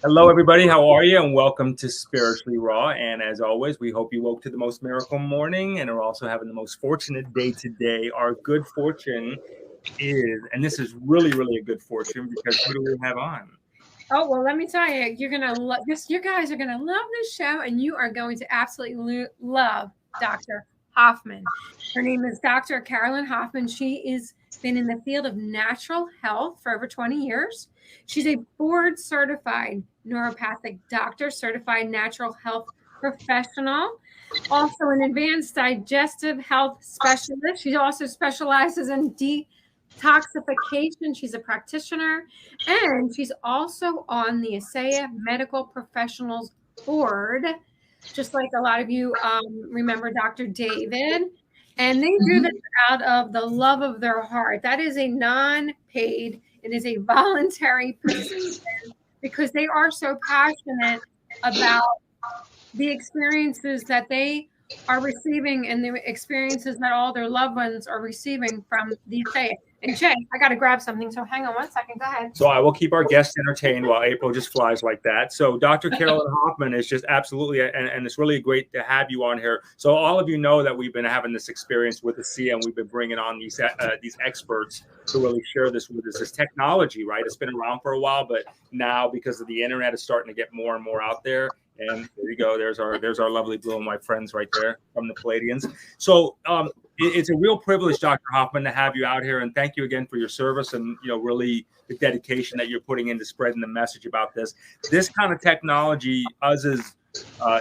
Hello, everybody. How are you? And welcome to Spiritually Raw. And as always, we hope you woke to the most miracle morning and are also having the most fortunate day today. Our good fortune is, and this is really, really a good fortune because who do we have on? Oh, well, let me tell you, you're going to love this. You guys are going to love this show, and you are going to absolutely love Dr. Hoffman. Her name is Dr. Carolyn Hoffman. She has been in the field of natural health for over 20 years. She's a board certified neuropathic doctor, certified natural health professional, also an advanced digestive health specialist. She also specializes in detoxification. She's a practitioner, and she's also on the ASEA Medical Professionals Board, just like a lot of you remember Dr. David. And they do this out of the love of their heart. That is a non-paid, it is a voluntary position because they are so passionate about the experiences that they are receiving and the experiences that all their loved ones are receiving from the ASEA. And Jay, I got to grab something. So hang on one second. Go ahead. So I will keep our guests entertained while April just flies like that. So Dr. Carolyn Hoffman is just absolutely, and it's really great to have you on here. So all of you know that we've been having this experience with ASEA, and we've been bringing on these experts to really share this with us. This technology, right? It's been around for a while, but now because of the internet, it's starting to get more and more out there. And there you go. There's our lovely blue and white friends right there from the Palladians. So it's a real privilege, Dr. Hoffman, to have you out here, and thank you again for your service and really the dedication that you're putting into spreading the message about this. This kind of technology, us as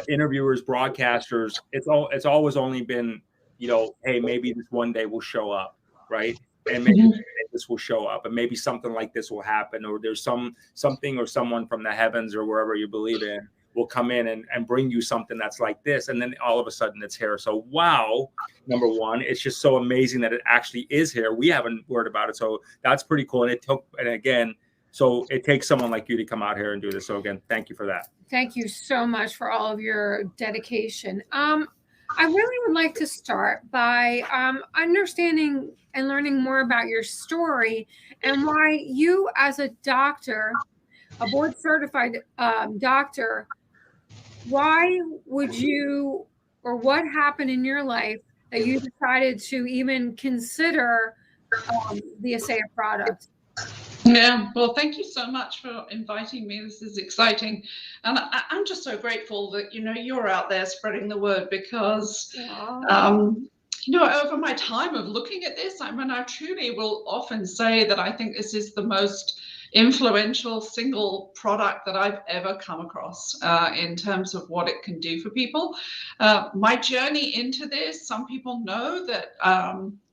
interviewers, broadcasters, it's always only been, hey, maybe this one day will show up, right? And maybe this will show up, and maybe something like this will happen, or there's something or someone from the heavens or wherever you believe in will come in and bring you something that's like this, and then all of a sudden it's here. So wow, number one, it's just so amazing that it actually is here. We haven't heard about it, so that's pretty cool. And again, so it takes someone like you to come out here and do this. So again, thank you for that. Thank you so much for all of your dedication. I really would like to start by understanding and learning more about your story and why you, as a doctor, a board certified doctor, why would you, or what happened in your life that you decided to even consider the ASEA product? Yeah, well, thank you so much for inviting me. This is exciting. And I'm just so grateful that, you're out there spreading the word because, over my time of looking at this, I truly will often say that I think this is the most influential single product that I've ever come across in terms of what it can do for people. My journey into this, some people know that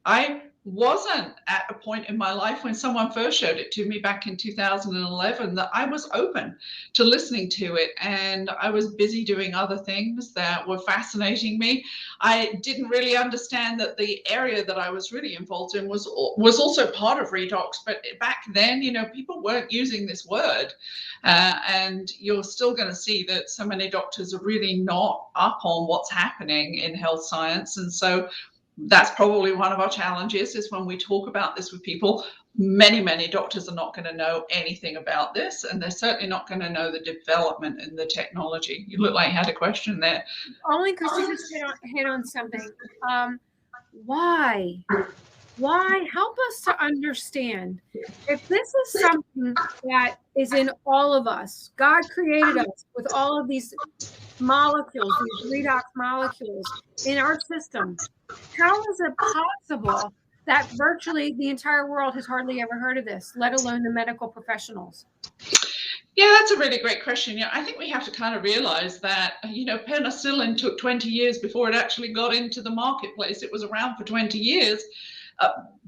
I wasn't at a point in my life when someone first showed it to me back in 2011 that I was open to listening to it, and I was busy doing other things that were fascinating me. I didn't really understand that the area that I was really involved in was also part of REDOX, but back then, people weren't using this word, and you're still going to see that so many doctors are really not up on what's happening in health science. And so that's probably one of our challenges, is when we talk about this with people, many doctors are not going to know anything about this, and they're certainly not going to know the development in the technology. You look like you had a question there. Only because you just hit on something. Why? Help us to understand. If this is something that is in all of us, God created us with all of these molecules, these redox molecules in our system, how is it possible that virtually the entire world has hardly ever heard of this, let alone the medical professionals? Yeah, that's a really great question. I think we have to kind of realize that, penicillin took 20 years before it actually got into the marketplace. It was around for 20 years.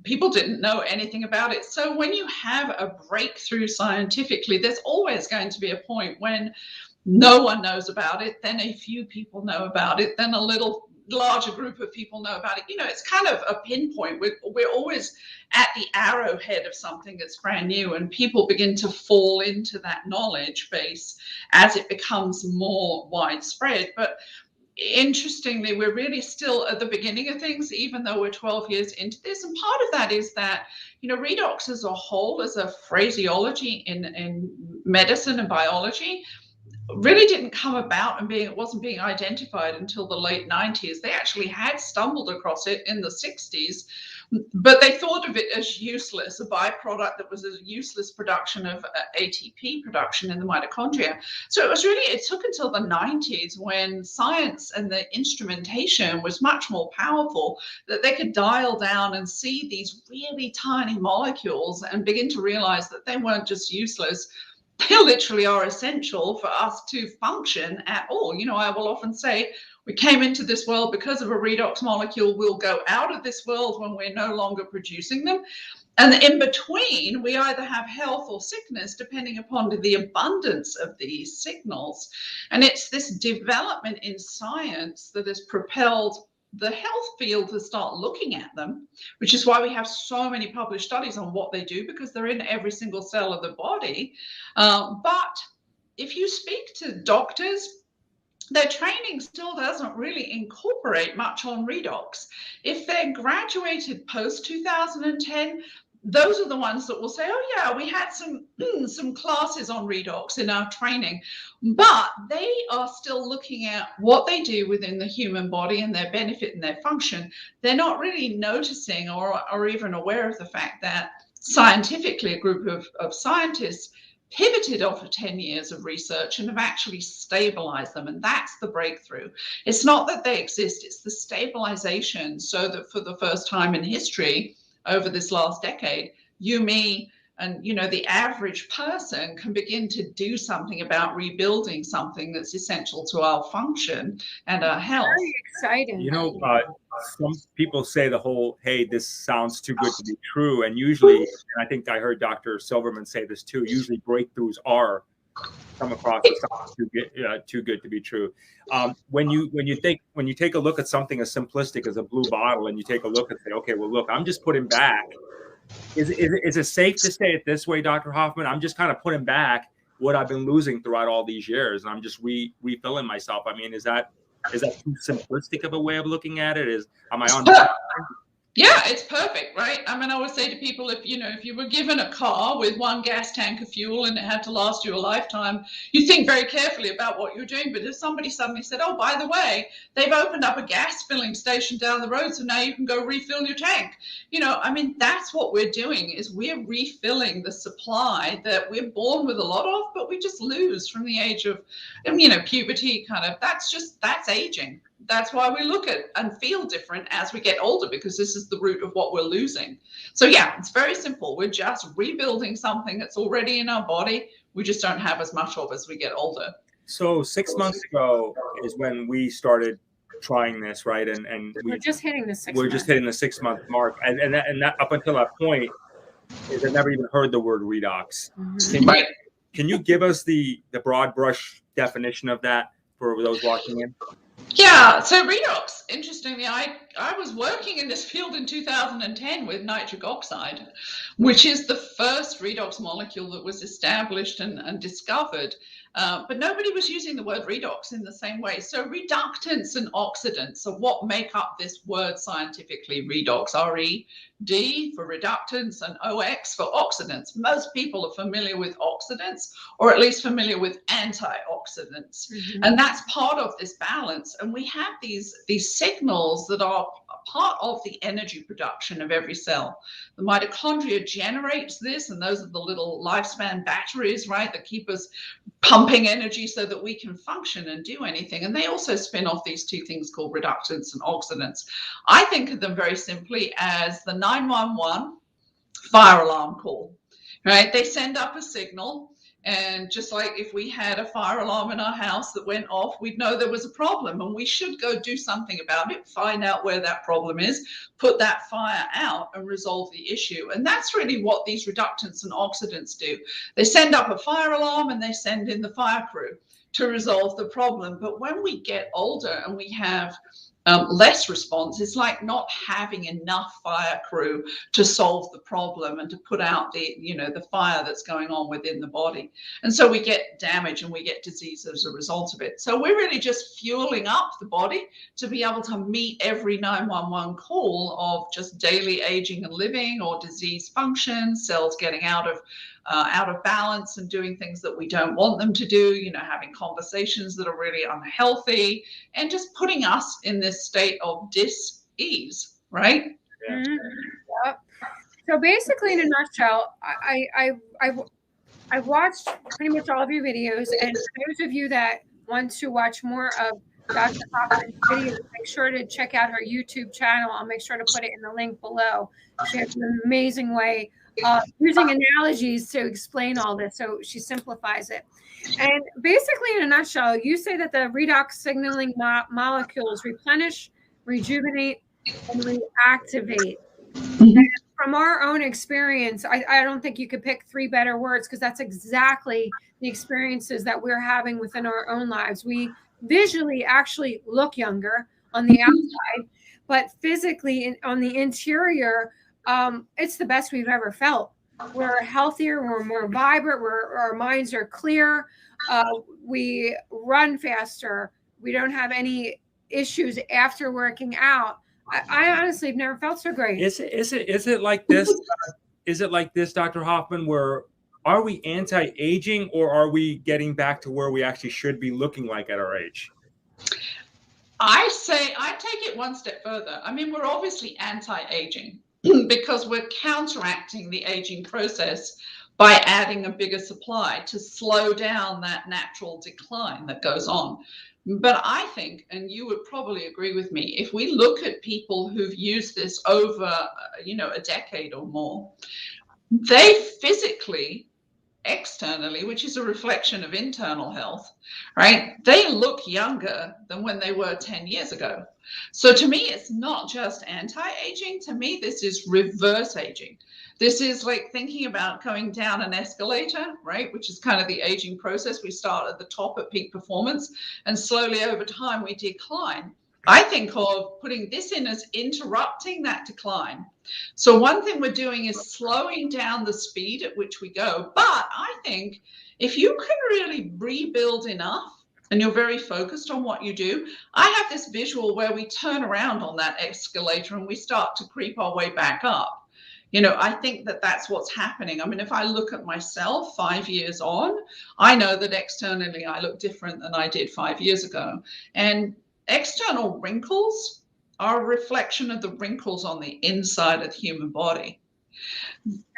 People didn't know anything about it. So when you have a breakthrough scientifically, there's always going to be a point when no one knows about it, then a few people know about it, then a little larger group of people know about it. It's kind of a pinpoint. We're always at the arrowhead of something that's brand new, and people begin to fall into that knowledge base as it becomes more widespread. But interestingly, we're really still at the beginning of things, even though we're 12 years into this. And part of that is that, you know, redox as a whole, as a phraseology in medicine and biology, really didn't come about and it wasn't being identified until the late 90s. They actually had stumbled across it in the 60s, but they thought of it as useless, a byproduct that was a useless production of ATP production in the mitochondria. So it took until the 90s, when science and the instrumentation was much more powerful, that they could dial down and see these really tiny molecules and begin to realize that they weren't just useless. They literally are essential for us to function at all. You know, I will often say, we came into this world because of a redox molecule. We'll go out of this world when we're no longer producing them. And in between, we either have health or sickness, depending upon the abundance of these signals. And it's this development in science that has propelled the health field to start looking at them, which is why we have so many published studies on what they do, because they're in every single cell of the body. But if you speak to doctors, their training still doesn't really incorporate much on redox. If they're graduated post 2010, those are the ones that will say, oh yeah, we had some classes on redox in our training, but they are still looking at what they do within the human body and their benefit and their function. They're not really noticing or even aware of the fact that scientifically a group of scientists pivoted off of 10 years of research and have actually stabilized them. And that's the breakthrough. It's not that they exist, it's the stabilization, so that for the first time in history over this last decade, you, me, and you know, the average person can begin to do something about rebuilding something that's essential to our function and our health. Very exciting. You know, some people say the whole, hey, this sounds too good to be true. And usually, and I think I heard Dr. Silverman say this too, usually breakthroughs are come across as something too good to be true. When you take a look at something as simplistic as a blue bottle, and you take a look and say, okay, well, look, I'm just putting back. Is it safe to say it this way, Dr. Hoffman? I'm just kind of putting back what I've been losing throughout all these years, and I'm just refilling myself. I mean, is that too simplistic of a way of looking at it? Am I on? Yeah, it's perfect, right? I mean, I always say to people, if you were given a car with one gas tank of fuel and it had to last you a lifetime, you think very carefully about what you're doing. But if somebody suddenly said, oh, by the way, they've opened up a gas filling station down the road, so now you can go refill your tank. You know, I mean, that's what we're doing, is we're refilling the supply that we're born with a lot of, but we just lose from the age of, you know, puberty kind of. That's aging. That's why we look at and feel different as we get older, because this is the root of what we're losing. So yeah, it's very simple. We're just rebuilding something that's already in our body. We just don't have as much of as we get older. So 6 months ago is when we started trying this, right? And we're just hitting the 6 we're just hitting the 6 month mark, and that up until that point, I've never even heard the word redox. Mm-hmm. Can you give us the broad brush definition of that for those watching in? Yeah, so redox, interestingly, I was working in this field in 2010 with nitric oxide, which is the first redox molecule that was established and discovered. But nobody was using the word redox in the same way. So reductants and oxidants are what make up this word scientifically, redox, R-E-D for reductants and O-X for oxidants. Most people are familiar with oxidants, or at least familiar with antioxidants. Mm-hmm. And that's part of this balance. And we have these signals that are part of the energy production of every cell. The mitochondria generates this, and those are the little lifespan batteries, right, that keep us pumping energy so that we can function and do anything. And they also spin off these two things called reductants and oxidants. I think of them very simply as the 911 fire alarm call, right? They send up a signal. And just like if we had a fire alarm in our house that went off, we'd know there was a problem, and we should go do something about it, find out where that problem is, put that fire out and resolve the issue. And that's really what these reductants and oxidants do. They send up a fire alarm and they send in the fire crew to resolve the problem. But when we get older and we have less response. It's like not having enough fire crew to solve the problem and to put out the, the fire that's going on within the body. And so we get damage and we get disease as a result of it. So we're really just fueling up the body to be able to meet every 911 call of just daily aging and living, or disease function, cells getting out of balance and doing things that we don't want them to do, having conversations that are really unhealthy, and just putting us in this state of dis-ease, right? Yeah. Yep. So basically, in a nutshell, I've watched pretty much all of your videos, and for those of you that want to watch more of Dr. Hoffman's videos, make sure to check out her YouTube channel. I'll make sure to put it in the link below. She has an amazing way using analogies to explain all this, so she simplifies it. And basically, in a nutshell, you say that the redox signaling molecules replenish, rejuvenate, and reactivate. And from our own experience, I don't think you could pick 3 better words, because that's exactly the experiences that we're having within our own lives. We visually actually look younger on the outside, but physically on the interior, it's the best we've ever felt. We're healthier, we're more vibrant, our minds are clear, we run faster, we don't have any issues after working out. I honestly have never felt so great. Is it like this? Is it like this, Dr. Hoffman, where are we anti-aging, or are we getting back to where we actually should be looking like at our age? I take it one step further. I mean, we're obviously anti-aging because we're counteracting the aging process by adding a bigger supply to slow down that natural decline that goes on. But I think, and you would probably agree with me, if we look at people who've used this over, a decade or more, they physically, externally, which is a reflection of internal health, right? They look younger than when they were 10 years ago. So to me, it's not just anti-aging. To me, this is reverse aging. This is like thinking about going down an escalator, right? Which is kind of the aging process. We start at the top at peak performance, and slowly over time we decline. I think of putting this in as interrupting that decline. So one thing we're doing is slowing down the speed at which we go. But I think if you can really rebuild enough, and you're very focused on what you do, I have this visual where we turn around on that escalator and we start to creep our way back up. I think that that's what's happening. I mean, if I look at myself 5 years on, I know that externally I look different than I did 5 years ago. And external wrinkles are a reflection of the wrinkles on the inside of the human body.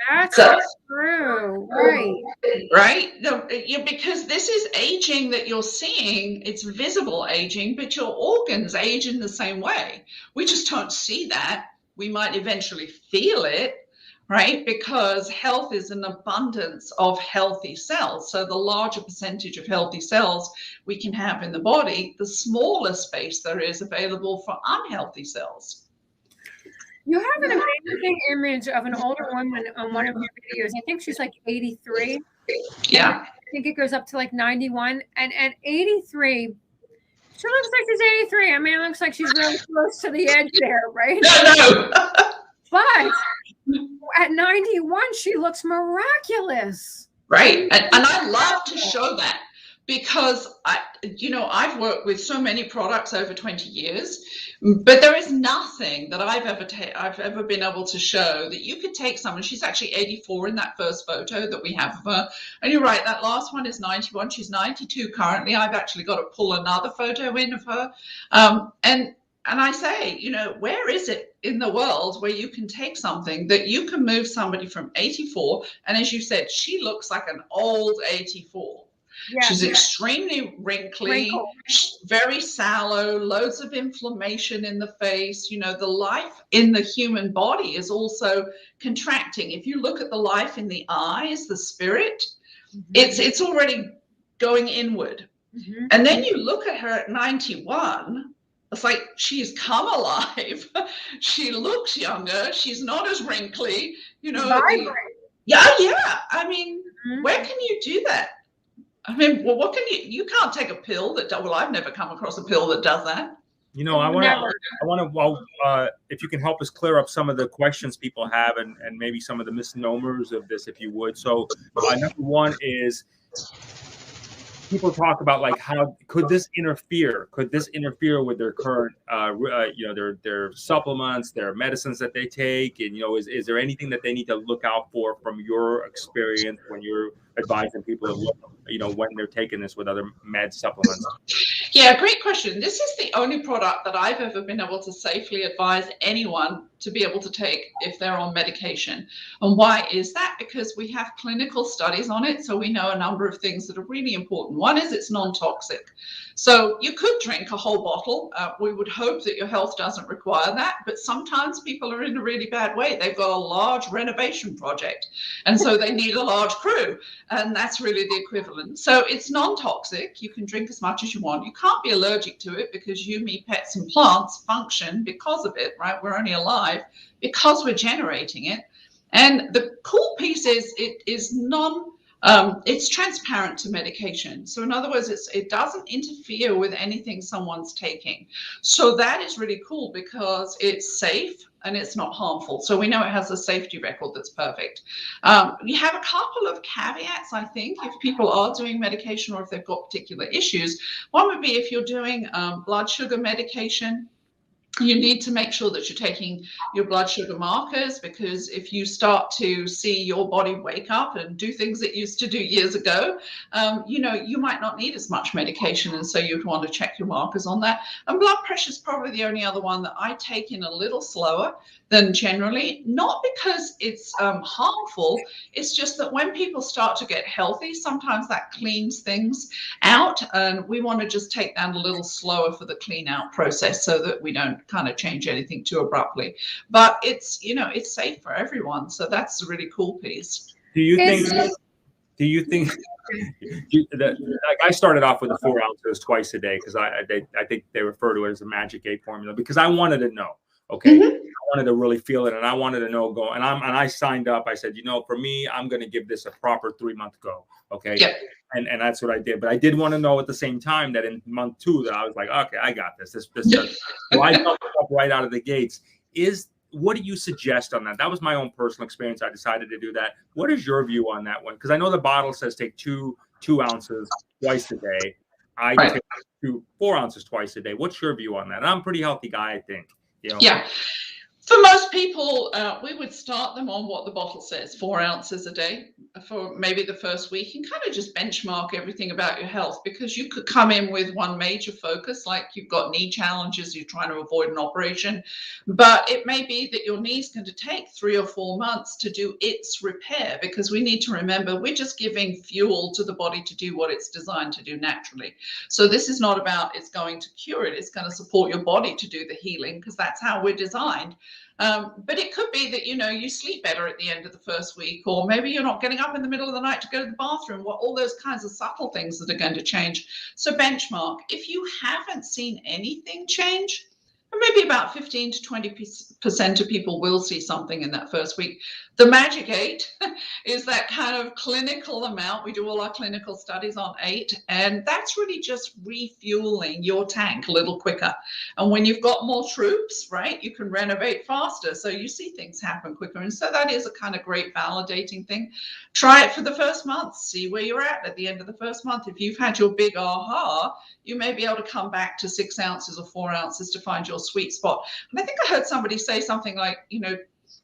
That's true, right? Right? Because this is aging that you're seeing. It's visible aging, but your organs age in the same way. We just don't see that. We might eventually feel it, right? Because health is an abundance of healthy cells. So the larger percentage of healthy cells we can have in the body, the smaller space there is available for unhealthy cells. You have an amazing image of an older woman on one of your videos. I think she's like 83. Yeah. I think it goes up to like 91. And at 83, she looks like she's 83. I mean, it looks like she's really close to the edge there, right? No. But at 91, she looks miraculous. Right. And I love to show that, because I've worked with so many products over 20 years, but there is nothing that I've ever been able to show that you could take someone. She's actually 84 in that first photo that we have of her. And you're right, that last one is 91. She's 92 currently. I've actually got to pull another photo in of her. And I say, where is it in the world where you can take something that you can move somebody from 84, and as you said, she looks like an old 84. Yeah, she's extremely wrinkly, very sallow, loads of inflammation in the face. The life in the human body is also contracting. If you look at the life in the eyes, the spirit, it's already going inward. And then you look at her at 91, it's like she's come alive. She looks younger. She's not as wrinkly, vibrant. Yeah. I mean, where can you do that? I mean, well, what can you can't take a pill that, well, I've never come across a pill that does that. You know, I want to, well, if you can help us clear up some of the questions people have and maybe some of the misnomers of this, if you would. So number one is, people talk about like, how could this interfere? Could this interfere with their current, you know, their supplements, their medicines that they take? And, you know, is there anything that they need to look out for from your experience when you're advising people to look, you know, when they're taking this with other med supplements? Yeah, great question. This is the only product that I've ever been able to safely advise anyone to be able to take if they're on medication. And why is that? Because we have clinical studies on it, so we know a number of things that are really important. One is it's non-toxic. So you could drink a whole bottle. We would hope that your health doesn't require that, but sometimes people are in a really bad way. They've got a large renovation project, and so they need a large crew, and that's really the equivalent. So it's non-toxic. You can drink as much as you want. You can't be allergic to it because you, me, pets, and plants function because of it, right? We're only alive because we're generating it. And the cool piece is it is it's transparent to medication. So in other words, it doesn't interfere with anything someone's taking. So that is really cool because it's safe and it's not harmful. So we know it has a safety record that's perfect. You have a couple of caveats, I think, if people are doing medication or if they've got particular issues. One would be if you're doing blood sugar medication, you need to make sure that you're taking your blood sugar markers, because if you start to see your body wake up and do things it used to do years ago, you know, you might not need as much medication. And so you'd want to check your markers on that. And blood pressure is probably the only other one that I take in a little slower than generally, not because it's harmful. It's just that when people start to get healthy, sometimes that cleans things out. And we want to just take that a little slower for the clean out process so that we don't kind of change anything too abruptly. But it's, you know, it's safe for everyone. So that's a really cool piece. Do you think that, like, I started off with the 4 ounces twice a day because I think they refer to it as a magic 8 formula, because I wanted to know. Okay. I wanted to really feel it, and I wanted to know and I signed up. I said, you know, for me, I'm going to give this a proper 3-month go. Okay. Yep. And that's what I did. But I did want to know at the same time that in month 2 that I was like, okay, I got this. So I jumped up right out of the gates. What do you suggest on that? That was my own personal experience. I decided to do that. What is your view on that one? Because I know the bottle says take 2 ounces twice a day. I take 4 ounces twice a day. What's your view on that? And I'm a pretty healthy guy, I think. You know? Yeah. For most people, we would start them on what the bottle says, 4 ounces a day for maybe the first week, and kind of just benchmark everything about your health, because you could come in with one major focus, like you've got knee challenges, you're trying to avoid an operation, but it may be that your knee's going to take 3 or 4 months to do its repair, because we need to remember we're just giving fuel to the body to do what it's designed to do naturally. So this is not about it's going to cure it, it's going to support your body to do the healing, because that's how we're designed. But it could be that, you know, you sleep better at the end of the first week, or maybe you're not getting up in the middle of the night to go to the bathroom. Well, all those kinds of subtle things that are going to change. So benchmark. If you haven't seen anything change, and maybe about 15 to 20% of people will see something in that first week. The magic 8 is that kind of clinical amount. We do all our clinical studies on 8, and that's really just refueling your tank a little quicker. And when you've got more troops, right, you can renovate faster. So you see things happen quicker. And so that is a kind of great validating thing. Try it for the first month. See where you're at the end of the first month. If you've had your big aha, you may be able to come back to 6 ounces or 4 ounces to find your sweet spot. And I think I heard somebody say something like, you know,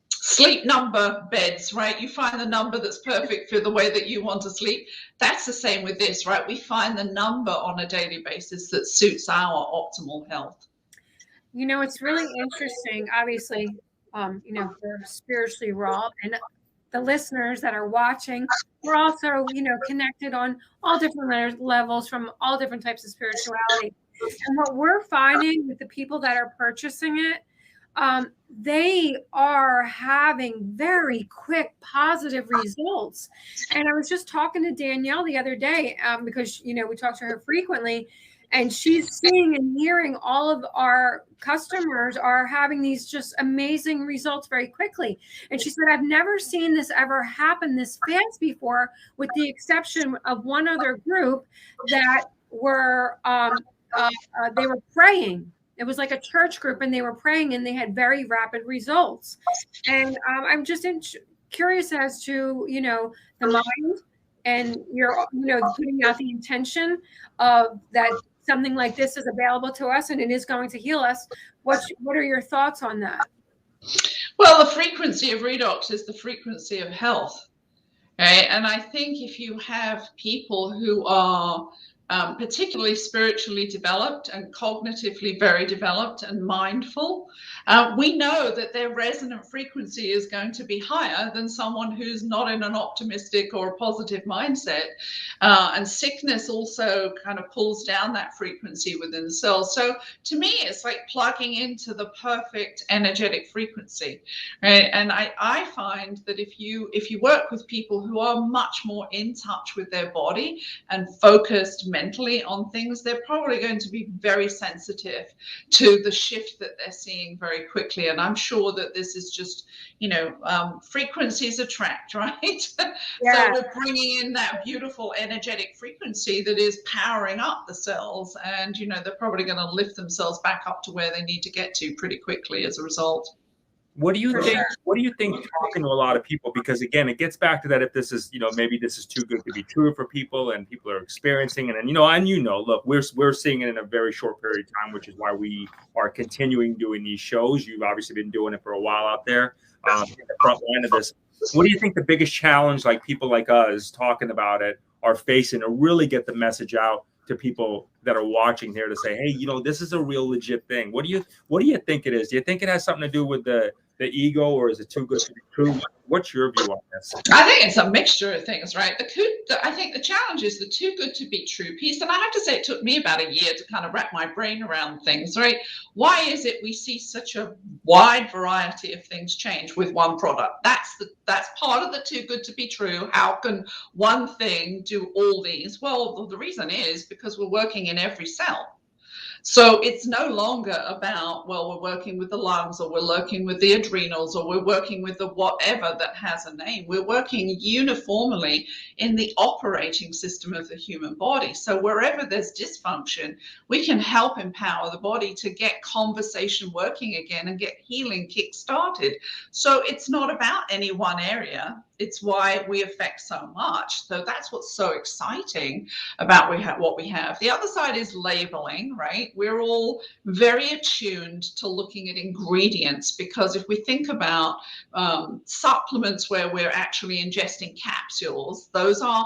sleep number beds, right? You find the number that's perfect for the way that you want to sleep. That's the same with this, right? We find the number on a daily basis that suits our optimal health. You know, it's really interesting. Obviously, you know, we're spiritually raw, and the listeners that are watching, we're also, you know, connected on all different levels from all different types of spirituality. And what we're finding with the people that are purchasing it, they are having very quick positive results. And I was just talking to Danielle the other day, because, you know, we talk to her frequently, and she's seeing and hearing all of our customers are having these just amazing results very quickly. And she said, I've never seen this ever happen this fast before, with the exception of one other group that were, they were praying It was like a church group, and they were praying, and they had very rapid results. And I'm just curious as to, you know, the mind, and you're, you know, putting out the intention of that something like this is available to us and it is going to heal us. What are your thoughts on that? Well, the frequency of redox is the frequency of health. Right? And I think if you have people who are particularly spiritually developed and cognitively very developed and mindful, we know that their resonant frequency is going to be higher than someone who's not in an optimistic or a positive mindset. And sickness also kind of pulls down that frequency within the cells. So to me, it's like plugging into the perfect energetic frequency. Right? And I find that if you work with people who are much more in touch with their body and focused mentally on things, they're probably going to be very sensitive to the shift that they're seeing very quickly. And I'm sure that this is just, you know, frequencies attract, right? Yeah. So we're bringing in that beautiful energetic frequency that is powering up the cells, and, you know, they're probably going to lift themselves back up to where they need to get to pretty quickly as a result. What do you think? What do you think talking to a lot of people? Because again, it gets back to that, if this is, you know, maybe this is too good to be true for people, and people are experiencing it, and look, we're seeing it in a very short period of time, which is why we are continuing doing these shows. You've obviously been doing it for a while out there, in the front line of this. What do you think the biggest challenge, like people like us talking about it, are facing to really get the message out to people that are watching here to say, hey, you know, this is a real legit thing? What do you think it is? Do you think it has something to do with the ego, or is it too good to be true? What's your view on this? I think it's a mixture of things, right? I think the challenge is the too good to be true piece. And I have to say, it took me about a year to kind of wrap my brain around things, right? Why is it we see such a wide variety of things change with one product? That's part of the too good to be true. How can one thing do all these? Well, the reason is because we're working in every cell. So it's no longer about, well, we're working with the lungs, or we're working with the adrenals, or we're working with the whatever that has a name. We're working uniformly in the operating system of the human body. So wherever there's dysfunction, we can help empower the body to get conversation working again and get healing kick-started. So it's not about any one area. It's why we affect so much. So that's what's so exciting about what we have. The other side is labeling, right? We're all very attuned to looking at ingredients, because if we think about supplements where we're actually ingesting capsules, those are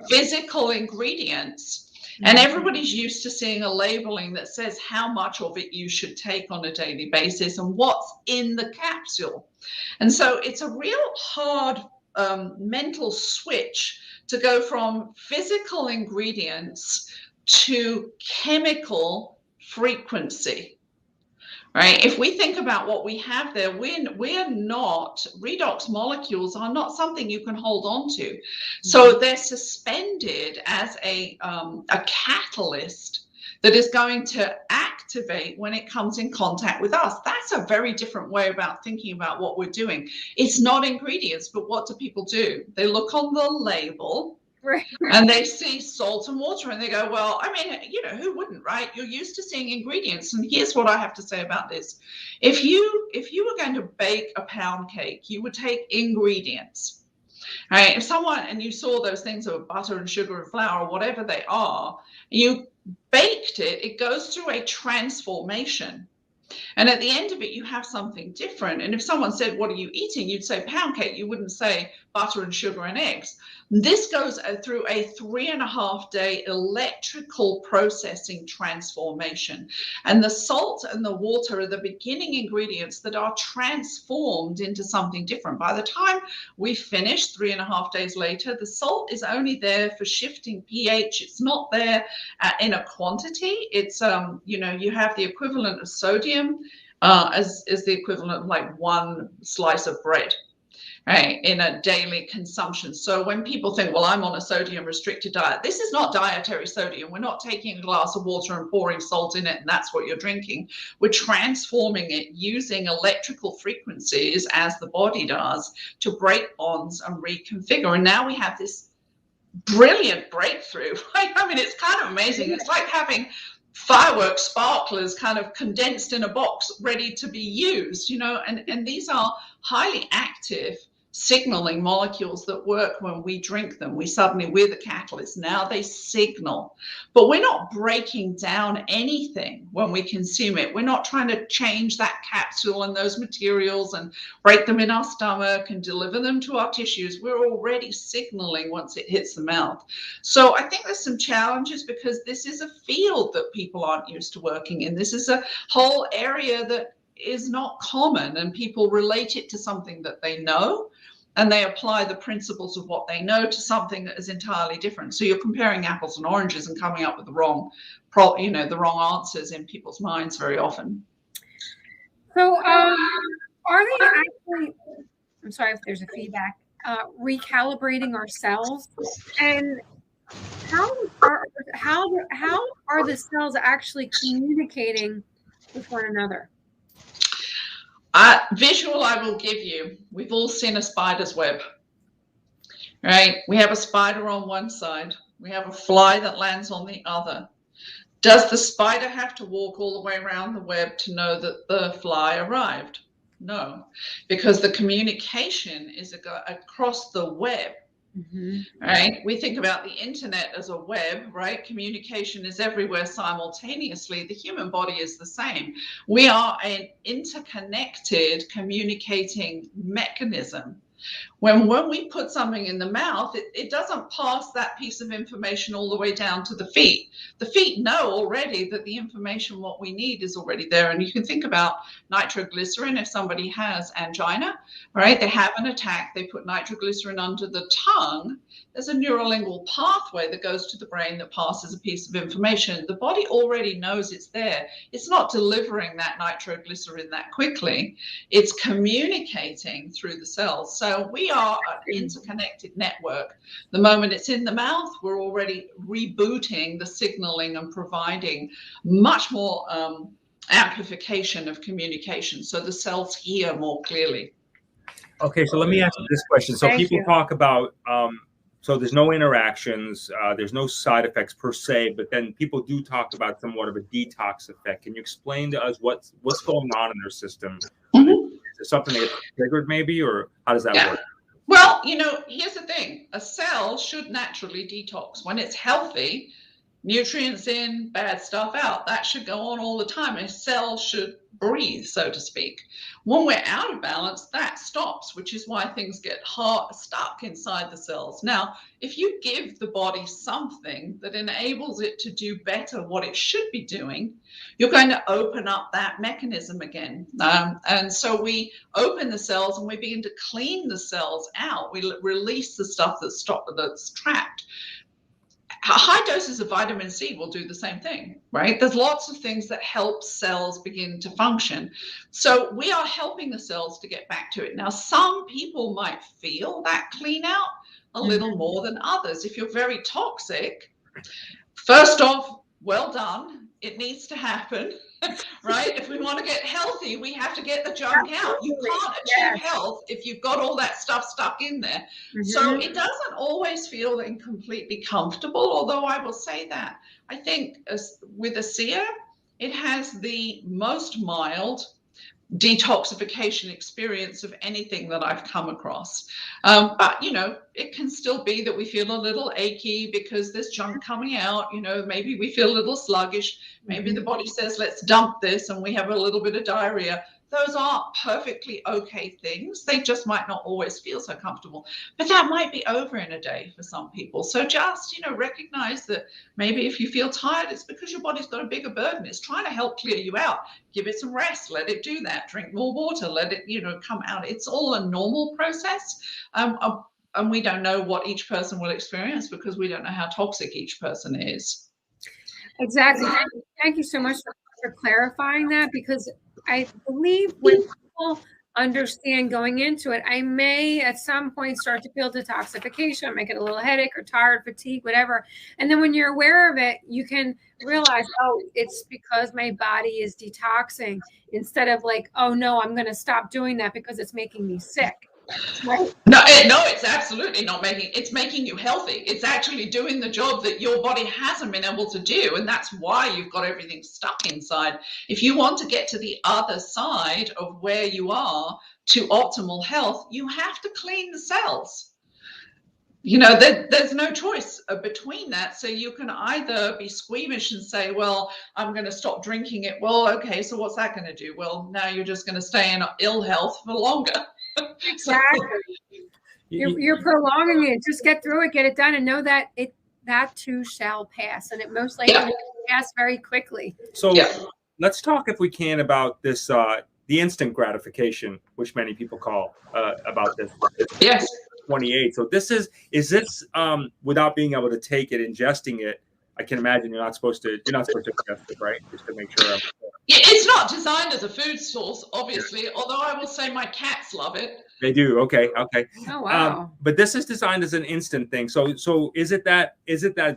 physical ingredients. And everybody's used to seeing a labeling that says how much of it you should take on a daily basis and what's in the capsule. And so it's a real hard mental switch to go from physical ingredients to chemical frequency, right? If we think about what we have there, we're not, redox molecules are not something you can hold on to. So they're suspended as a catalyst that is going to activate when it comes in contact with us. That's a very different way about thinking about what we're doing. It's not ingredients, but what do people do? They look on the label, right, and they see salt and water, and they go, well, I mean, you know, who wouldn't, right? You're used to seeing ingredients. And here's what I have to say about this. If you were going to bake a pound cake, you would take ingredients. Right? If someone, and you saw those things of butter and sugar and flour, or whatever they are, you baked it, it goes through a transformation. And at the end of it, you have something different. And if someone said, what are you eating? You'd say pound cake. You wouldn't say butter and sugar and eggs. This goes through a 3.5-day electrical processing transformation. And the salt and the water are the beginning ingredients that are transformed into something different. By the time we finish 3.5 days later, the salt is only there for shifting pH. It's not there in a quantity. It's, you know, you have the equivalent of sodium as the equivalent of like one slice of bread. Right, in a daily consumption. So when people think, well, I'm on a sodium restricted diet, this is not dietary sodium. We're not taking a glass of water and pouring salt in it, and that's what you're drinking. We're transforming it using electrical frequencies, as the body does, to break bonds and reconfigure. And now we have this brilliant breakthrough. Right? I mean, it's kind of amazing. It's like having fireworks, sparklers kind of condensed in a box ready to be used, you know, and these are highly active signaling molecules that work when we drink them. We're the catalyst. Now they signal, but we're not breaking down anything when we consume it. We're not trying to change that capsule and those materials and break them in our stomach and deliver them to our tissues. We're already signaling once it hits the mouth. So I think there's some challenges because this is a field that people aren't used to working in. This is a whole area that is not common, and people relate it to something that they know, and they apply the principles of what they know to something that is entirely different. So you're comparing apples and oranges and coming up with the wrong answers in people's minds very often. So are they actually, I'm sorry if there's a feedback, recalibrating our cells? And how are the cells actually communicating with one another? Visual I will give you. We've all seen a spider's web, right? We have a spider on one side. We have a fly that lands on the other. Does the spider have to walk all the way around the web to know that the fly arrived? No, because the communication is across the web. Mm-hmm. Right? We think about the internet as a web, right? Communication is everywhere simultaneously. The human body is the same. We are an interconnected communicating mechanism. When we put something in the mouth, it doesn't pass that piece of information all the way down to the feet. The feet know already that the information, what we need, is already there. And you can think about nitroglycerin. If somebody has angina, right, they have an attack, they put nitroglycerin under the tongue. There's a neurolingual pathway that goes to the brain that passes a piece of information. The body already knows it's there. It's not delivering that nitroglycerin that quickly. It's communicating through the cells. So we are an interconnected network. The moment it's in the mouth, we're already rebooting the signaling and providing much more amplification of communication, so the cells hear more clearly. Okay, so let me ask you this question. So people talk about, so there's no interactions, there's no side effects per se, but then people do talk about somewhat of a detox effect. Can you explain to us what's going on in their system? Mm-hmm. Is it something that gets triggered maybe, or how does that work? Well, you know, here's the thing. A cell should naturally detox. When it's healthy, nutrients in, bad stuff out. That should go on all the time. A cell should breathe, so to speak. When we're out of balance, that stops, which is why things get stuck inside the cells. Now, if you give the body something that enables it to do better what it should be doing, you're going to open up that mechanism again. And so we open the cells and we begin to clean the cells out. We release the stuff that's trapped. High doses of vitamin C will do the same thing, right? There's lots of things that help cells begin to function. So we are helping the cells to get back to it. Now, some people might feel that clean out a little more than others. If you're very toxic, first off, well done. It needs to happen, right? If we want to get healthy, we have to get the junk out. You can't achieve health if you've got all that stuff stuck in there. Mm-hmm. So it doesn't always feel completely comfortable, although I will say that. I think with ASEA, it has the most mild detoxification experience of anything that I've come across. But, you know, it can still be that we feel a little achy because there's junk coming out. You know, maybe we feel a little sluggish. Maybe the body says, let's dump this, and we have a little bit of diarrhea. Those aren't perfectly okay things. They just might not always feel so comfortable. But that might be over in a day for some people. So just, you know, recognize that maybe if you feel tired, it's because your body's got a bigger burden. It's trying to help clear you out. Give it some rest. Let it do that. Drink more water. Let it, you know, come out. It's all a normal process. And we don't know what each person will experience because we don't know how toxic each person is. Exactly. Thank you so much for clarifying that, because I believe when people understand going into it, I may at some point start to feel detoxification, make it a little headache or tired, fatigue, whatever. And then when you're aware of it, you can realize, oh, it's because my body is detoxing, instead of like, oh no, I'm going to stop doing that because it's making me sick. Right. No, it's absolutely not making, it's making you healthy. It's actually doing the job that your body hasn't been able to do. And that's why you've got everything stuck inside. If you want to get to the other side of where you are to optimal health, you have to clean the cells. You know, there's no choice between that. So you can either be squeamish and say, well, I'm going to stop drinking it. Well, okay, so what's that going to do? Well, now you're just going to stay in ill health for longer. Exactly. You're prolonging it. Just get through it, get it done, and know that that too shall pass, and it most likely will pass very quickly. So let's talk, if we can, about this the instant gratification, which many people call about this. Yes. 28. So this is this without being able to take it, ingesting it? I can imagine you're not supposed to ingest it, right? Just to make sure. It's not designed as a food source, obviously, although I will say my cats love it. They do. Okay. Oh, wow. But this is designed as an instant thing. So is it that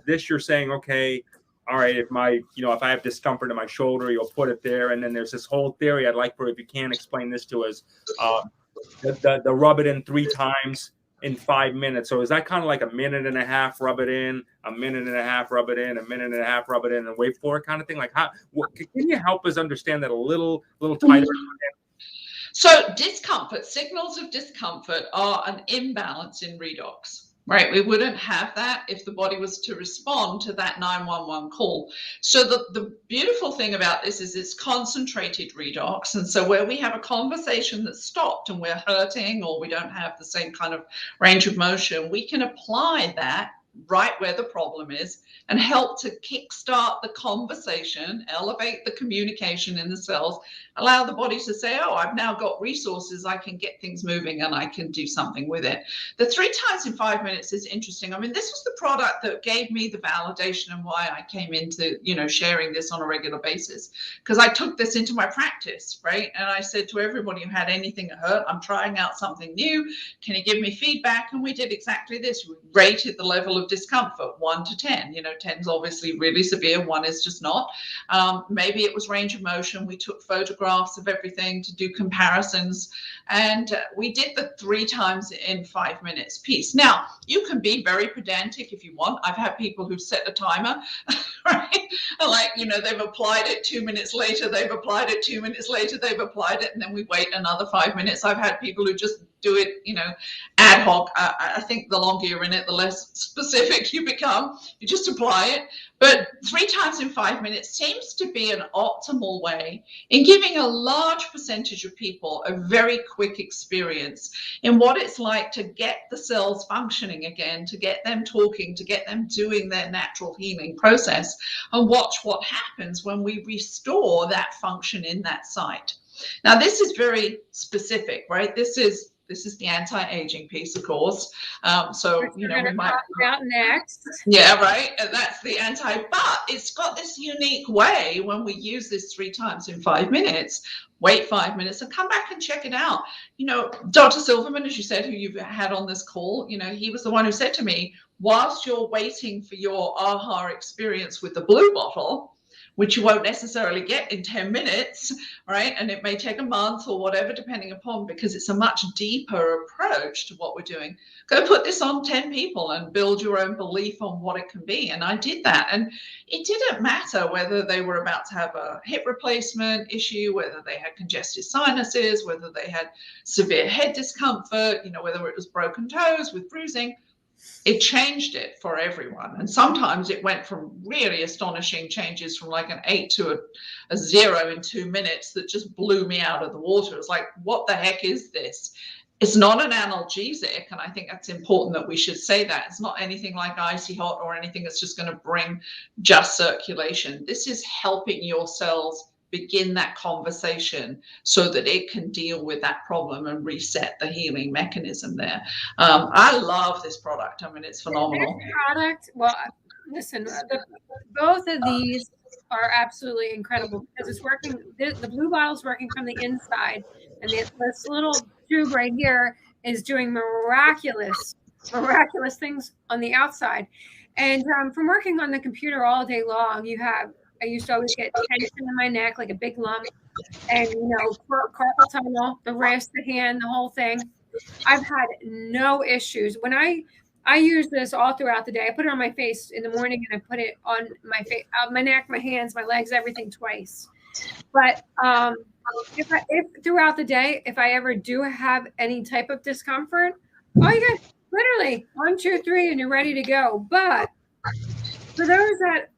this, you're saying, okay, all right, if I have discomfort in my shoulder, you'll put it there, and then there's this whole theory I'd like for, if you can explain this to us, the rub it in 3 times in 5 minutes. So is that kind of like a minute and a half, rub it in, a minute and a half, rub it in, a minute and a half, rub it in, and wait for it kind of thing? Like, can you help us understand that a little tighter? So discomfort, signals of discomfort are an imbalance in redox, right? We wouldn't have that if the body was to respond to that 911 call. So the beautiful thing about this is it's concentrated redox. And so where we have a conversation that's stopped and we're hurting, or we don't have the same kind of range of motion, we can apply that right where the problem is and help to kickstart the conversation, elevate the communication in the cells, allow the body to say, oh, I've now got resources, I can get things moving and I can do something with it. The 3 times in 5 minutes is interesting. I mean, this was the product that gave me the validation and why I came into, sharing this on a regular basis, because I took this into my practice, right? And I said to everybody who had anything that hurt, I'm trying out something new. Can you give me feedback? And we did exactly this. We rated the level of discomfort 1 to 10. 10 is obviously really severe, 1 is just not. Maybe it was range of motion. We took photographs of everything to do comparisons, and we did the 3 times in 5 minutes piece. Now, you can be very pedantic if you want. I've had people who've set a timer, right? Like, they've applied it, 2 minutes later, they've applied it, 2 minutes later, they've applied it, and then we wait another 5 minutes. I've had people who just do it, ad hoc. I think the longer you're in it, the less specific you become. You just apply it. But 3 times in 5 minutes seems to be an optimal way in giving a large percentage of people a very quick experience in what it's like to get the cells functioning again, to get them talking, to get them doing their natural healing process, and watch what happens when we restore that function in that site. Now, this is very specific, right? This is the anti-aging piece, of course. So, we might talk about next. Yeah, right. And that's the but it's got this unique way when we use this 3 times in 5 minutes, wait 5 minutes and come back and check it out. Dr. Silverman, as you said, who you've had on this call, he was the one who said to me, whilst you're waiting for your aha experience with the blue bottle, which you won't necessarily get in 10 minutes, right? And it may take a month or whatever, depending upon, because it's a much deeper approach to what we're doing. Go put this on 10 people and build your own belief on what it can be. And I did that. And it didn't matter whether they were about to have a hip replacement issue, whether they had congested sinuses, whether they had severe head discomfort, whether it was broken toes with bruising. It changed it for everyone. And sometimes it went from really astonishing changes from like an 8 to a 0 in 2 minutes that just blew me out of the water. It's like, what the heck is this? It's not an analgesic. And I think that's important that we should say that. It's not anything like icy hot or anything that's just going to bring just circulation. This is helping your cells begin that conversation so that it can deal with that problem and reset the healing mechanism there. I love this product. I mean, it's phenomenal. This product, well, listen, both of these are absolutely incredible because it's working. The blue bottle's working from the inside, and this little tube right here is doing miraculous things on the outside. And from working on the computer all day long, I used to always get tension in my neck, like a big lump, and carpal tunnel, the wrist, the hand, the whole thing. I've had no issues. When I use this all throughout the day. I put it on my face in the morning and I put it on my face, my neck, my hands, my legs, everything twice. But if throughout the day, if I ever do have any type of discomfort, all you got literally 1, 2, 3, and you're ready to go. But for those that,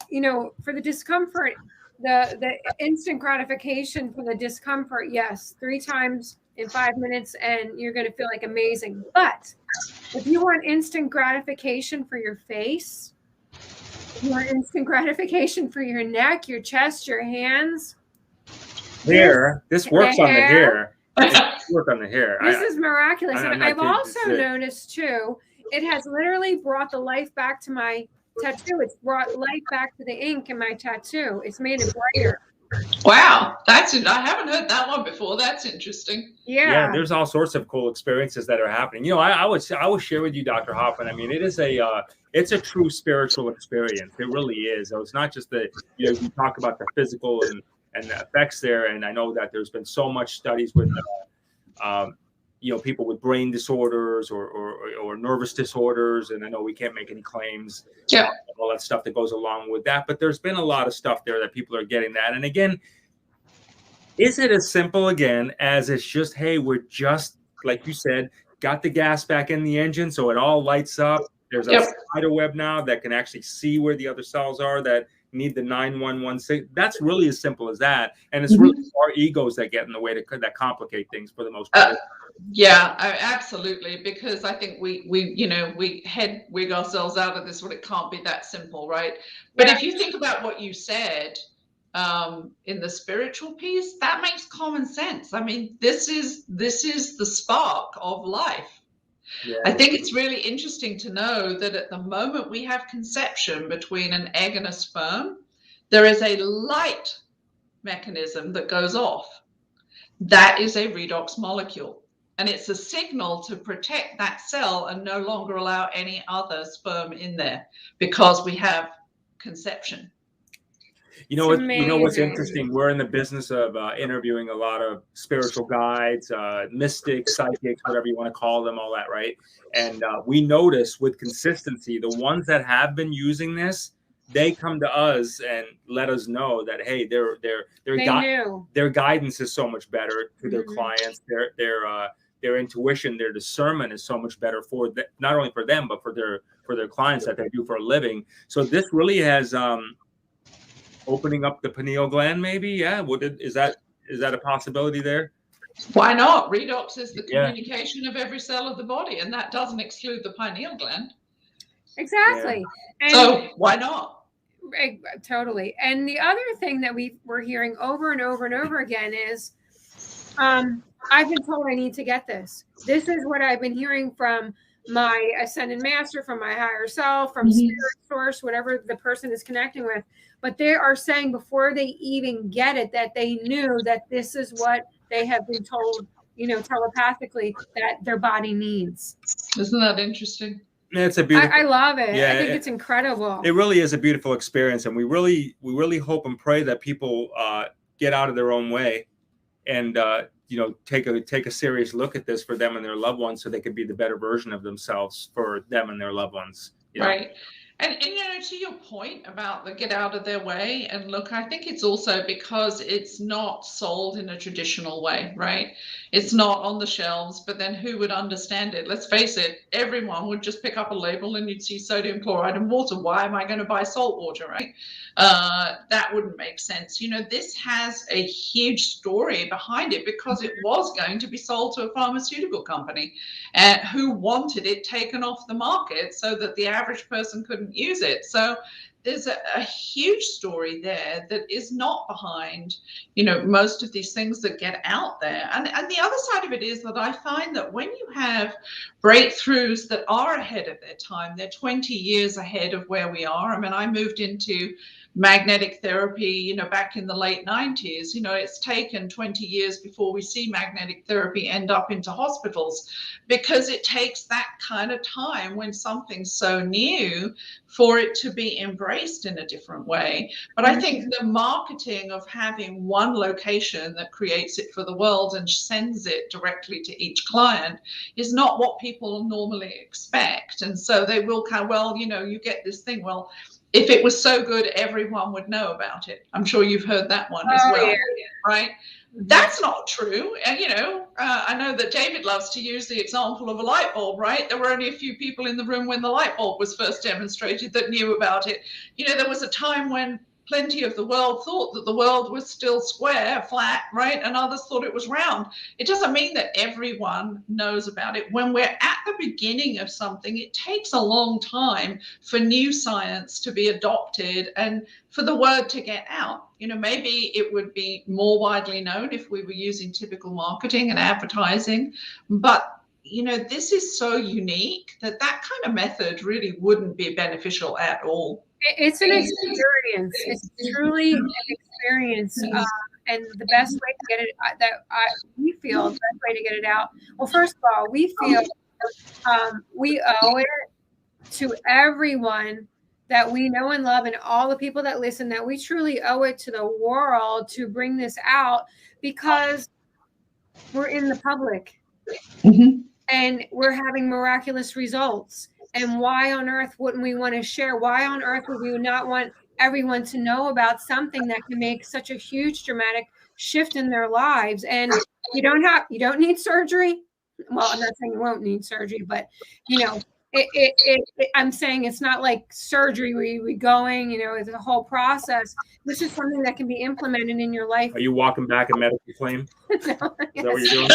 for the discomfort, the instant gratification for the discomfort, yes, 3 times in 5 minutes and you're going to feel like amazing. But if you want instant gratification for your face, if you want instant gratification for your neck, your chest, your hands, this works on the hair. Work on the hair. This is miraculous. And I've also noticed too, it has literally brought the life back to my tattoo. It's brought life back to the ink in my tattoo. It's made it brighter. Wow, I haven't heard that one before. That's interesting. Yeah, there's all sorts of cool experiences that are happening. I would share with you, Dr. Hoffman. I mean, it is it's a true spiritual experience. It really is. So it's not just you talk about the physical and the effects there. And I know that there's been so much studies with people with brain disorders or nervous disorders, and I know we can't make any claims. Yeah. All that stuff that goes along with that, but there's been a lot of stuff there that people are getting that. And again, is it as simple again as it's just, hey, we're just, like you said, got the gas back in the engine so it all lights up. There's a spider web now that can actually see where the other cells are that need the 9116. That's really as simple as that. And it's really our egos that get in the way that complicate things for the most part. Yeah, absolutely. Because I think we head wig ourselves out of this when it can't be that simple, right? But if you think about what you said in the spiritual piece, that makes common sense. I mean, this is the spark of life. Yeah. I think it's really interesting to know that at the moment we have conception between an egg and a sperm, there is a light mechanism that goes off. That is a redox molecule. And it's a signal to protect that cell and no longer allow any other sperm in there because we have conception. You know what's interesting? We're in the business of interviewing a lot of spiritual guides, mystics, psychics, whatever you want to call them, all that, right? And we notice with consistency, the ones that have been using this, they come to us and let us know that, hey, their guidance is so much better to their clients. Their intuition, their discernment is so much better for not only for them but for their clients that they do for a living. So this really has opening up the pineal gland, maybe. Yeah, is that a possibility there? Why not? Redox is the communication of every cell of the body, and that doesn't exclude the pineal gland. Exactly. Yeah. So why not? Totally. And the other thing that we're hearing over and over and over again is, I've been told I need to get this. This is what I've been hearing from my ascended master, from my higher self, from spirit source, whatever the person is connecting with. But they are saying before they even get it that they knew that this is what they have been told, telepathically that their body needs. Isn't that interesting? It's a beautiful. I love it. Yeah, I think it's incredible. It really is a beautiful experience, and we really hope and pray that people get out of their own way and take a serious look at this for them and their loved ones, so they can be the better version of themselves for them and their loved ones. Right. And to your point about the get out of their way, and look, I think it's also because it's not sold in a traditional way, right? It's not on the shelves, but then who would understand it? Let's face it, everyone would just pick up a label and you'd see sodium chloride and water. Why am I going to buy salt water, right? That wouldn't make sense. This has a huge story behind it because it was going to be sold to a pharmaceutical company and who wanted it taken off the market so that the average person couldn't use it. So there's a huge story there that is not behind, most of these things that get out there. And the other side of it is that I find that when you have breakthroughs that are ahead of their time, they're 20 years ahead of where we are. I mean, I moved into magnetic therapy, back in the late 90s. It's taken 20 years before we see magnetic therapy end up into hospitals because it takes that kind of time when something's so new for it to be embraced embraced in a different way. But I think the marketing of having one location that creates it for the world and sends it directly to each client is not what people normally expect. And so they will kind of, well, you know, you get this thing, well, if it was so good, everyone would know about it. I'm sure you've heard that one as well, yeah. Right? That's not true. And, you know, I know that David loves to use the example of a light bulb, right? There were only a few people in the room when the light bulb was first demonstrated that knew about it. You know, there was a time when plenty of the world thought that the world was still square, flat, right? And others thought it was round. It doesn't mean that everyone knows about it. When we're at the beginning of something, it takes a long time for new science to be adopted and for the word to get out. You know, maybe it would be more widely known if we were using typical marketing and advertising, but you know, this is so unique that that kind of method really wouldn't be beneficial at all. It's an experience. It's truly an experience. And the best way to get it, we feel the best way to get it out. Well, first of all, we feel we owe it to everyone that we know and love and all the people that listen, that we truly owe it to the world to bring this out because we're in the public and we're having miraculous results. And why on earth wouldn't we want to share? Why on earth would we not want everyone to know about something that can make such a huge dramatic shift in their lives? And you don't need surgery. Well, I'm not saying you won't need surgery, but you know, I'm saying it's not like surgery where you be going, you know, it's a whole process. This is something that can be implemented in your life. Are you walking back a medical claim? No, Is that what you're doing?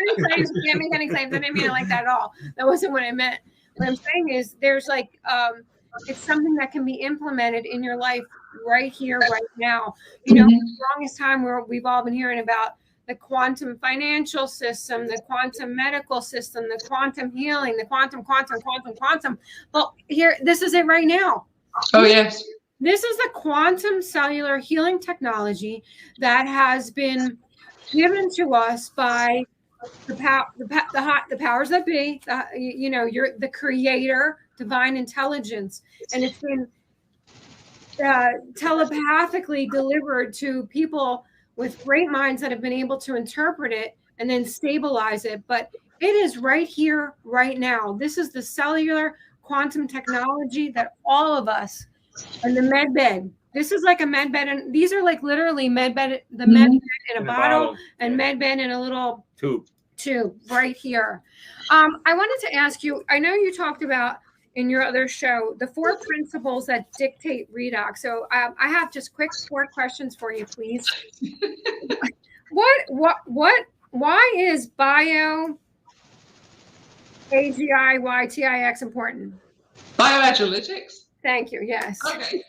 You can't make any claims. I didn't mean it like that at all. That wasn't what I meant. What I'm saying is there's like, it's something that can be implemented in your life right here, right now. You know, for the longest time we've all been hearing about the quantum financial system, the quantum medical system, the quantum healing, the quantum. Well, here, this is it right now. Oh, yes. This is the quantum cellular healing technology that has been given to us by the powers that be, you know, you're the creator, divine intelligence, and it's been telepathically delivered to people with great minds that have been able to interpret it and then stabilize it. But it is right here, right now. This is the cellular quantum technology that all of us in the med bed. This is like a med bed, and these are like literally med bed, the med bed in a bottle and med bed in a little tube right here. I wanted to ask you, I know you talked about in your other show, the 4 principles that dictate redox. So I have just quick 4 questions for you, please. Why is AGIYTIX important? Bioagilitics? Thank you. Yes. Okay.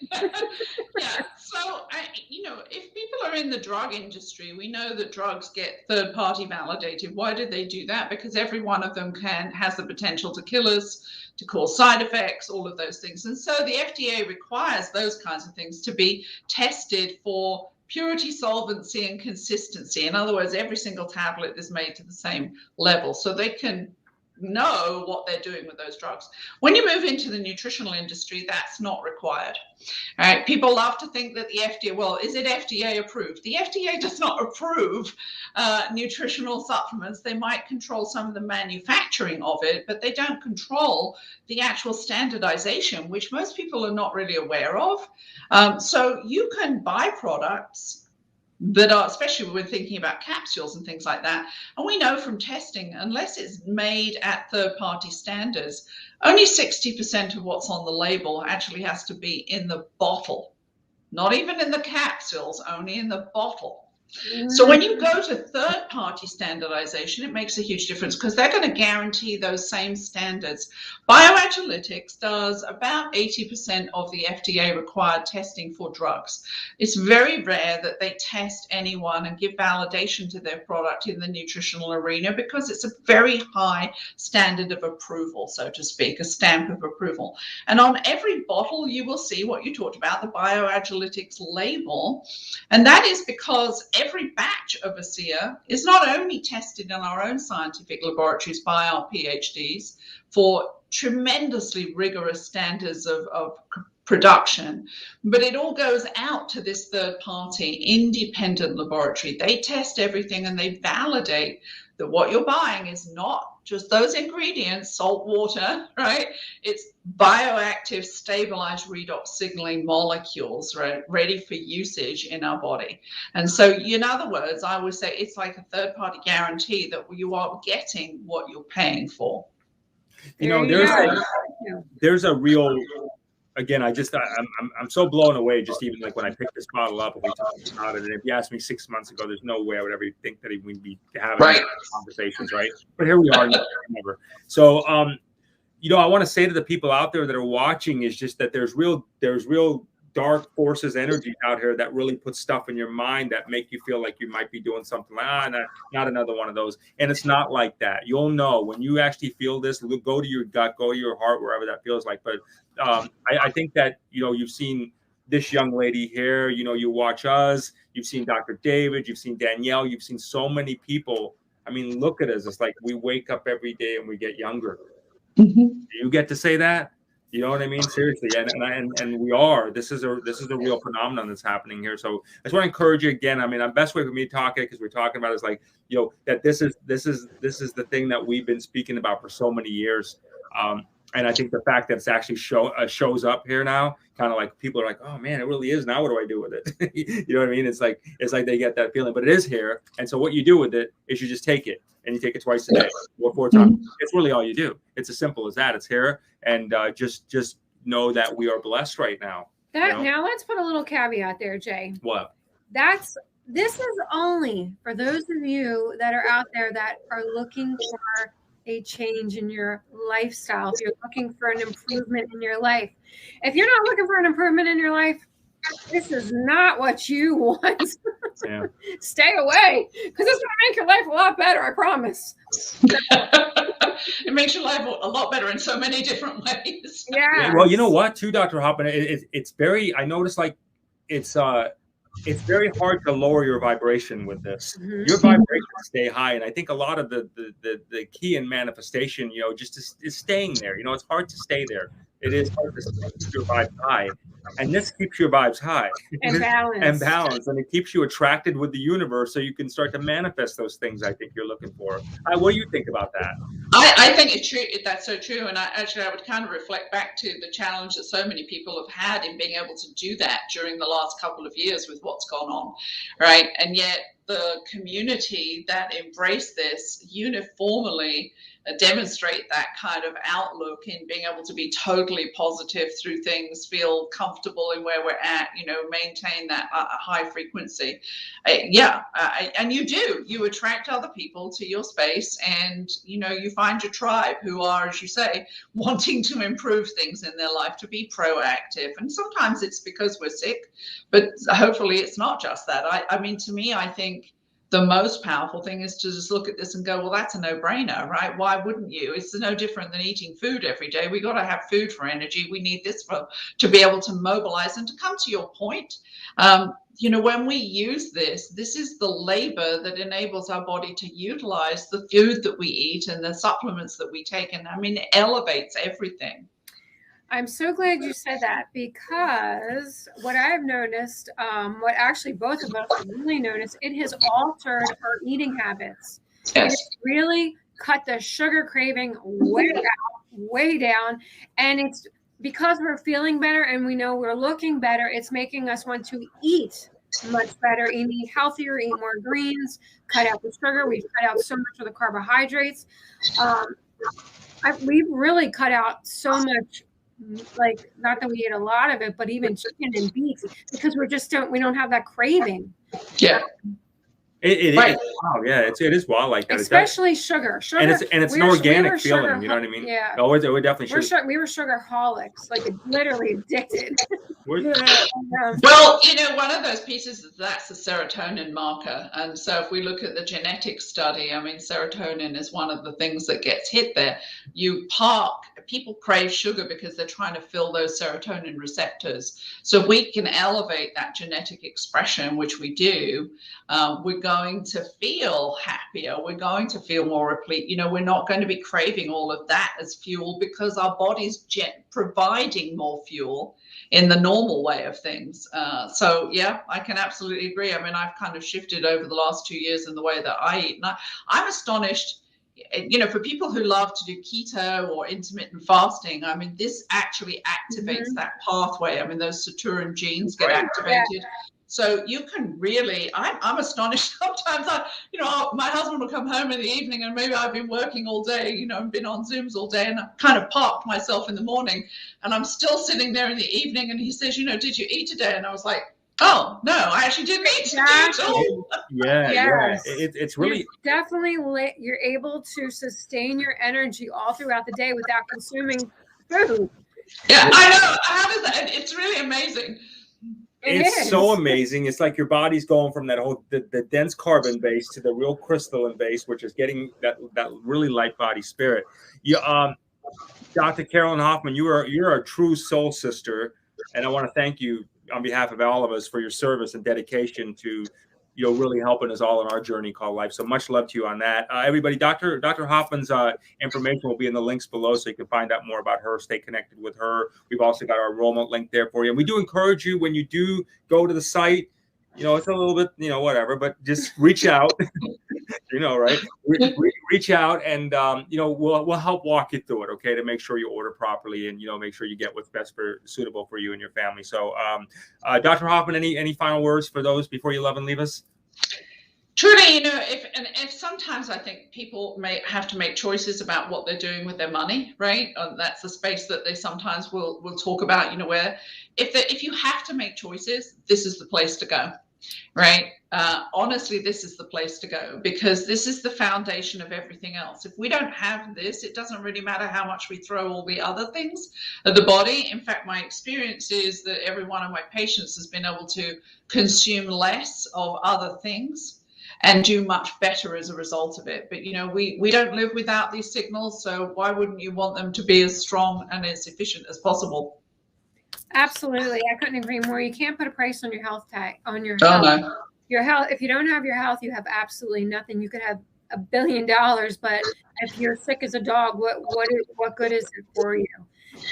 Yeah. So, you know, if people are in the drug industry, we know that drugs get third-party validated. Why do they do that? Because every one of them has the potential to kill us, to cause side effects, all of those things. And so the FDA requires those kinds of things to be tested for purity, solvency, and consistency. In other words, every single tablet is made to the same level so they can know what they're doing with those drugs. When you move into the nutritional industry, that's not required. All right, people love to think that the FDA, well, is it FDA approved? The FDA does not approve nutritional supplements. They might control some of the manufacturing of it, but they don't control the actual standardization, which most people are not really aware of. So you can buy products that are, especially when we're thinking about capsules and things like that. And we know from testing, unless it's made at third-party standards, only 60% of what's on the label actually has to be in the bottle. Not even in the capsules, only in the bottle. So when you go to third-party standardization, it makes a huge difference because they're going to guarantee those same standards. Bioagilitics does about 80% of the FDA-required testing for drugs. It's very rare that they test anyone and give validation to their product in the nutritional arena because it's a very high standard of approval, so to speak, a stamp of approval. And on every bottle, you will see what you talked about, the Bioagilitics label. And that is because every batch of ASEA is not only tested in our own scientific laboratories by our PhDs for tremendously rigorous standards of production, but it all goes out to this third party independent laboratory. They test everything and they validate that what you're buying is not just those ingredients, salt water, right? It's bioactive, stabilized redox signaling molecules, right, ready for usage in our body. And so, in other words, I would say it's like a third-party guarantee that you are getting what you're paying for. You know, there's a real, again, I'm so blown away just even like when I picked this bottle up and we talked about it. And if you asked me 6 months ago, there's no way I would ever think that we'd be having conversations, right? But here we are, never. So, you know, I want to say to the people out there that are watching is just that there's real dark forces, energy out here that really put stuff in your mind that make you feel like you might be doing something like, not another one of those. And it's not like that. You'll know when you actually feel this. Go to your gut, go to your heart, wherever that feels like. But I think that, you know, you've seen this young lady here, you know, you watch us, you've seen Dr. David, you've seen Danielle, you've seen so many people. I mean, look at us. It's like we wake up every day and we get younger. Do you get to say that? You know what I mean? Seriously, and we are. This is a real phenomenon that's happening here. So I just want to encourage you again. I mean, the best way for me to talk it, because we're talking about, is like, you know, that this is the thing that we've been speaking about for so many years. And I think the fact that it's actually shows up here now, kind of like people are like, oh man, it really is. Now what do I do with it? You know what I mean? It's like they get that feeling, but it is here. And so what you do with it is you just take it, and you take it twice a day or 4 times. It's really all you do. It's as simple as that. It's here, and just know that we are blessed right now. Now let's put a little caveat there, Jay. What? This is only for those of you that are out there that are looking for a change in your lifestyle. If you're looking for an improvement in your life, if you're not looking for an improvement in your life, this is not what you want. Yeah. Stay away, because it's going to make your life a lot better, I promise. It makes your life a lot better in so many different ways. Yeah. Well, you know what, too, Dr. Hoffman, it's very, I noticed, like, it's very hard to lower your vibration with this. Your vibrations stay high, and I think a lot of the key in manifestation, you know, just is staying there. You know, it's hard to stay there. It is hard to keep your vibes high, and this keeps your vibes high and balance, and it keeps you attracted with the universe, so you can start to manifest those things I think you're looking for. What do you think about that? I think it's true. That's so true, and I would kind of reflect back to the challenge that so many people have had in being able to do that during the last couple of years with what's gone on, right? And yet the community that embrace this uniformly demonstrate that kind of outlook in being able to be totally positive through things, feel comfortable in where we're at, you know, maintain that high frequency. And you attract other people to your space, and, you know, you find your tribe who are, as you say, wanting to improve things in their life, to be proactive. And sometimes it's because we're sick, but hopefully it's not just that. I mean, to me, I think the most powerful thing is to just look at this and go, well, that's a no-brainer, right? Why wouldn't you? It's no different than eating food every day. We got to have food for energy. We need this to be able to mobilize. And to come to your point, you know, when we use this is the labor that enables our body to utilize the food that we eat and the supplements that we take. And I mean, it elevates everything. I'm so glad you said that, because what I've noticed, what actually both of us have really noticed, it has altered our eating habits. Yes. It's really cut the sugar craving way down. And it's because we're feeling better and we know we're looking better, it's making us want to eat much better, eat healthier, eat more greens, cut out the sugar. We've cut out so much of the carbohydrates. We've really cut out so much. Like, not that we eat a lot of it, but even chicken and beef, because we don't have that craving. Yeah. It right. Is wow, yeah, it is wild like that. Especially sugar, and it's an organic feeling. You know what I mean? Yeah. We're definitely we were sugarholics, like literally addicted. Where's that? Well, one of those pieces is that's a serotonin marker. And so if we look at the genetic study, I mean, serotonin is one of the things that gets hit there. People crave sugar because they're trying to fill those serotonin receptors. So if we can elevate that genetic expression, which we do, we're going to feel happier. We're going to feel more replete. We're not going to be craving all of that as fuel because our body's providing more fuel in the normal way of things. So yeah, I can absolutely agree. I mean, I've kind of shifted over the last 2 years in the way that I eat. And I'm astonished, for people who love to do keto or intermittent fasting, I mean, this actually activates that pathway. I mean, those Saturn genes get activated. Yeah. So you can really, I'm astonished sometimes. My husband will come home in the evening and maybe I've been working all day, and been on Zooms all day, and I kind of parked myself in the morning and I'm still sitting there in the evening and he says, did you eat today? And I was like, oh, no, I actually didn't eat today at all. Yeah, yes. It's really. You're able to sustain your energy all throughout the day without consuming food. Yeah, I know. How does that? It's really amazing. It's so amazing. It's like your body's going from that whole the dense carbon base to the real crystalline base, which is getting that really light body spirit. Dr. Carolyn Hoffman, you're a true soul sister, and I want to thank you on behalf of all of us for your service and dedication to really helping us all in our journey called life. So much love to you on that. Everybody, Dr. Hoffman's information will be in the links below, so you can find out more about her, stay connected with her. We've also got our enrollment link there for you. And we do encourage you, when you do go to the site, it's a little bit, whatever, but just reach out, right? Reach out and, we'll help walk you through it, okay, to make sure you order properly and, make sure you get what's suitable for you and your family. So, Dr. Hoffman, any final words for those before you love and leave us? Truly, if sometimes I think people may have to make choices about what they're doing with their money, right? That's the space that they sometimes will talk about, where if you have to make choices, this is the place to go. Right. Honestly, this is the place to go because this is the foundation of everything else. If we don't have this, it doesn't really matter how much we throw all the other things at the body. In fact, my experience is that every one of my patients has been able to consume less of other things and do much better as a result of it. But, we don't live without these signals. So why wouldn't you want them to be as strong and as efficient as possible? Absolutely. I couldn't agree more. You can't put a price on your health tag, on your health. No. Your health. If you don't have your health, you have absolutely nothing. You could have $1 billion, but if you're sick as a dog, what good is it for you?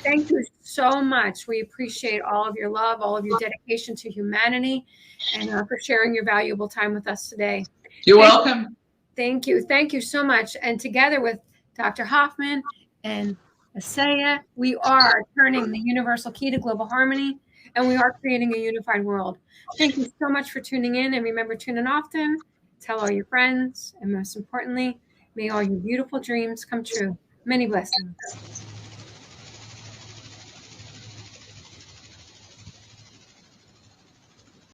Thank you so much. We appreciate all of your love, all of your dedication to humanity, and for sharing your valuable time with us today. You're welcome. Thank you. Thank you so much. And together with Dr. Hoffman and ASEA, we are turning the universal key to global harmony, and we are creating a unified world. Thank you so much for tuning in, and remember, tune in often, tell all your friends, and most importantly, may all your beautiful dreams come true. Many blessings.